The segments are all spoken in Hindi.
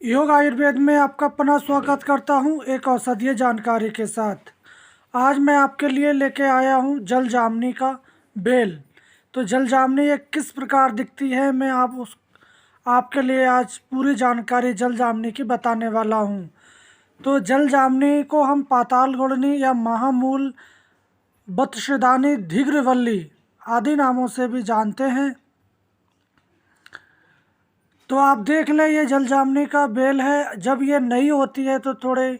योग आयुर्वेद में आपका पुनः स्वागत करता हूं एक औषधीय जानकारी के साथ। आज मैं आपके लिए लेके आया हूं जल जामुनी का बेल। तो जल जामुनी एक किस प्रकार दिखती है, मैं आपके लिए आज पूरी जानकारी जल जामुनी की बताने वाला हूं। तो जल जामुनी को हम पाताल गुड़नी या महामूल, बत्सदानी, धिग्रवल्ली आदि नामों से भी जानते हैं। तो आप देख लें, ये जल जामुनी का बेल है। जब ये नई होती है तो थोड़े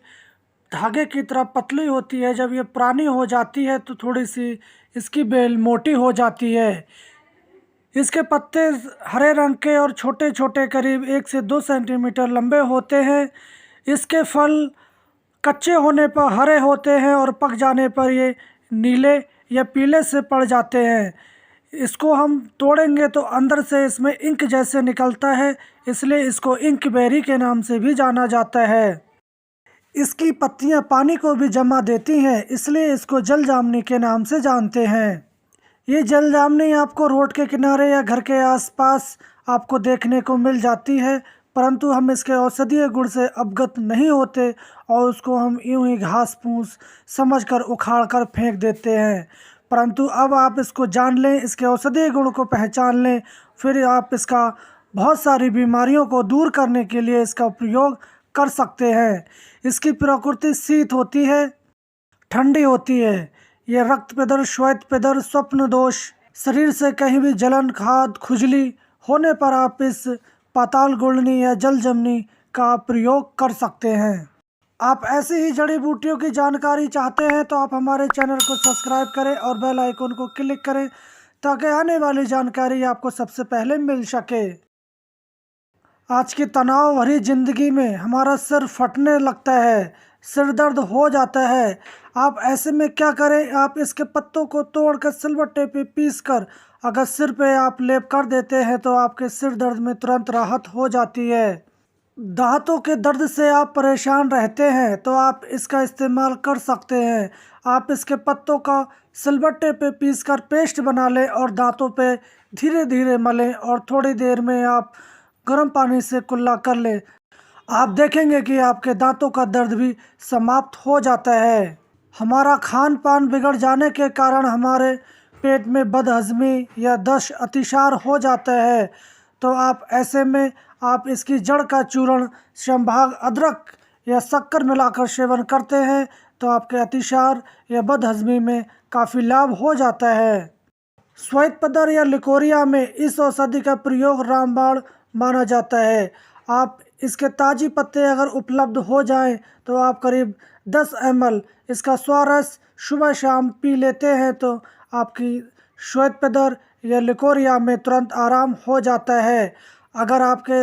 धागे की तरह पतली होती है। जब ये पुरानी हो जाती है तो थोड़ी सी इसकी बेल मोटी हो जाती है। इसके पत्ते हरे रंग के और छोटे छोटे, करीब 1 से 2 सेंटीमीटर लंबे होते हैं। इसके फल कच्चे होने पर हरे होते हैं और पक जाने पर ये नीले या पीले से पड़ जाते हैं। इसको हम तोड़ेंगे तो अंदर से इसमें इंक जैसे निकलता है, इसलिए इसको इंक बेरी के नाम से भी जाना जाता है। इसकी पत्तियां पानी को भी जमा देती हैं, इसलिए इसको जल जामुनी के नाम से जानते हैं। ये जल जामुनी आपको रोड के किनारे या घर के आसपास आपको देखने को मिल जाती है, परंतु हम इसके औषधीय गुण से अवगत नहीं होते और उसको हम यूं ही घास फूस समझकर उखाड़ कर फेंक देते हैं। परंतु अब आप इसको जान लें, इसके औषधीय गुण को पहचान लें, फिर आप इसका बहुत सारी बीमारियों को दूर करने के लिए इसका प्रयोग कर सकते हैं। इसकी प्रकृति शीत होती है, ठंडी होती है। ये रक्त पिदर, श्वेत पिदर, स्वप्न दोष, शरीर से कहीं भी जलन, खाद, खुजली होने पर आप इस पाताल गुड़नी या जल जामुनी का प्रयोग कर सकते हैं। आप ऐसी ही जड़ी बूटियों की जानकारी चाहते हैं तो आप हमारे चैनल को सब्सक्राइब करें और बेल आइकन को क्लिक करें, ताकि आने वाली जानकारी आपको सबसे पहले मिल सके। आज की तनाव भरी ज़िंदगी में हमारा सिर फटने लगता है, सिर दर्द हो जाता है। आप ऐसे में क्या करें, आप इसके पत्तों को तोड़कर सिलबट्टे पे पीसकर अगर सिर पे आप लेप कर देते हैं तो आपके सिर दर्द में तुरंत राहत हो जाती है। दांतों के दर्द से आप परेशान रहते हैं तो आप इसका इस्तेमाल कर सकते हैं। आप इसके पत्तों का सिलबट्टे पे पीसकर पेस्ट बना लें और दांतों पे धीरे धीरे मलें और थोड़ी देर में आप गर्म पानी से कुल्ला कर लें। आप देखेंगे कि आपके दांतों का दर्द भी समाप्त हो जाता है। हमारा खान पान बिगड़ जाने के कारण हमारे पेट में बदहजमी या दस्त, अतिसार हो जाता है, तो आप ऐसे में आप इसकी जड़ का चूर्ण संभाग अदरक या शक्कर मिलाकर सेवन करते हैं तो आपके अतिसार या बदहजमी में काफ़ी लाभ हो जाता है। श्वेत पदर या लिकोरिया में इस औषधि का प्रयोग रामबाण माना जाता है। आप इसके ताज़ी पत्ते अगर उपलब्ध हो जाएं तो आप करीब 10 ml इसका स्वारस सुबह शाम पी लेते हैं तो आपकी श्वेत पदर या लिकोरिया में तुरंत आराम हो जाता है। अगर आपके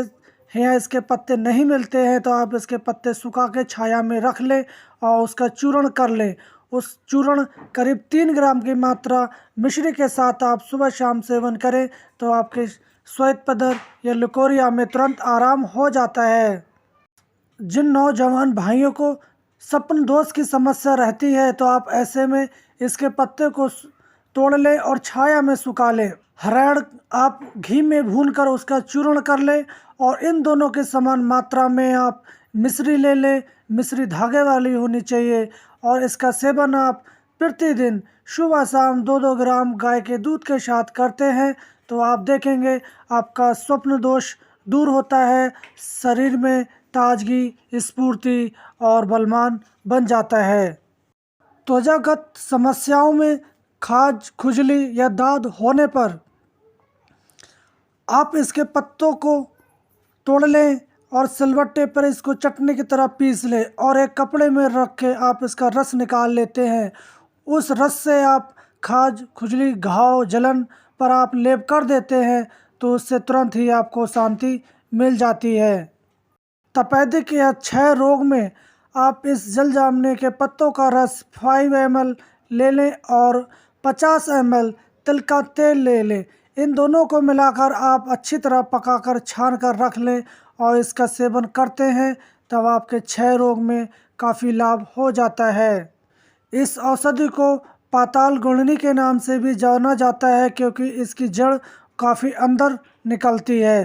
यहाँ इसके पत्ते नहीं मिलते हैं तो आप इसके पत्ते सुखा के छाया में रख लें और उसका चूर्ण कर लें। उस चूर्ण करीब 3 ग्राम की मात्रा मिश्री के साथ आप सुबह शाम सेवन करें तो आपके श्वेत पदर या लिकोरिया में तुरंत आराम हो जाता है। जिन नौजवान भाइयों को स्वप्न दोष की समस्या रहती है तो आप ऐसे में इसके पत्ते को तोड़ लें और छाया में सुखा लें। हरड़ आप घी में भूनकर उसका चूर्ण कर लें और इन दोनों के समान मात्रा में आप मिश्री ले लें। मिश्री धागे वाली होनी चाहिए और इसका सेवन आप प्रतिदिन सुबह शाम 2-2 ग्राम गाय के दूध के साथ करते हैं तो आप देखेंगे आपका स्वप्न दोष दूर होता है, शरीर में ताजगी, स्फूर्ति और बलवान बन जाता है। त्वचागत समस्याओं में खाज, खुजली या दाद होने पर आप इसके पत्तों को तोड़ लें और सिलबट्टे पर इसको चटनी की तरह पीस लें और एक कपड़े में रख के आप इसका रस निकाल लेते हैं। उस रस से आप खाज, खुजली, घाव, जलन पर आप लेप कर देते हैं तो उससे तुरंत ही आपको शांति मिल जाती है। तपेदिक या क्षय रोग में आप इस जल जामुनी के पत्तों का रस 5 ml ले लें और 50 ml तिल का तेल ले लें। इन दोनों को मिलाकर आप अच्छी तरह पकाकर छान कर रख लें और इसका सेवन करते हैं तब आपके क्षय रोग में काफ़ी लाभ हो जाता है। इस औषधि को पाताल गुड़नी के नाम से भी जाना जाता है क्योंकि इसकी जड़ काफ़ी अंदर निकलती है।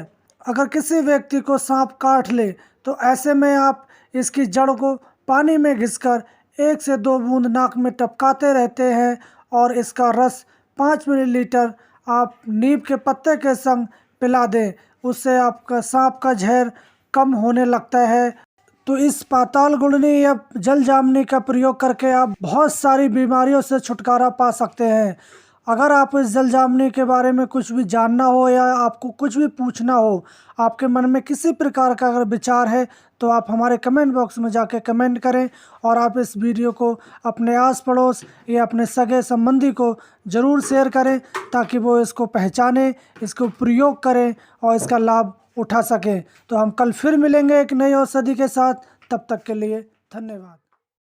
अगर किसी व्यक्ति को सांप काट ले तो ऐसे में आप इसकी जड़ को पानी में घिसकर 1 से 2 बूंद नाक में टपकाते रहते हैं और इसका रस 5 मिलीलीटर आप नीम के पत्ते के संग पिला दें। उससे आपका सांप का जहर कम होने लगता है। तो इस पाताल गुड़नी या जल जामुनी का प्रयोग करके आप बहुत सारी बीमारियों से छुटकारा पा सकते हैं। अगर आप इस जल जामुनी के बारे में कुछ भी जानना हो या आपको कुछ भी पूछना हो, आपके मन में किसी प्रकार का अगर विचार है, तो आप हमारे कमेंट बॉक्स में जाके कमेंट करें। और आप इस वीडियो को अपने आस पड़ोस या अपने सगे संबंधी को ज़रूर शेयर करें ताकि वो इसको पहचाने, इसको प्रयोग करें और इसका लाभ उठा सकें। तो हम कल फिर मिलेंगे एक नई औषधि के साथ। तब तक के लिए धन्यवाद।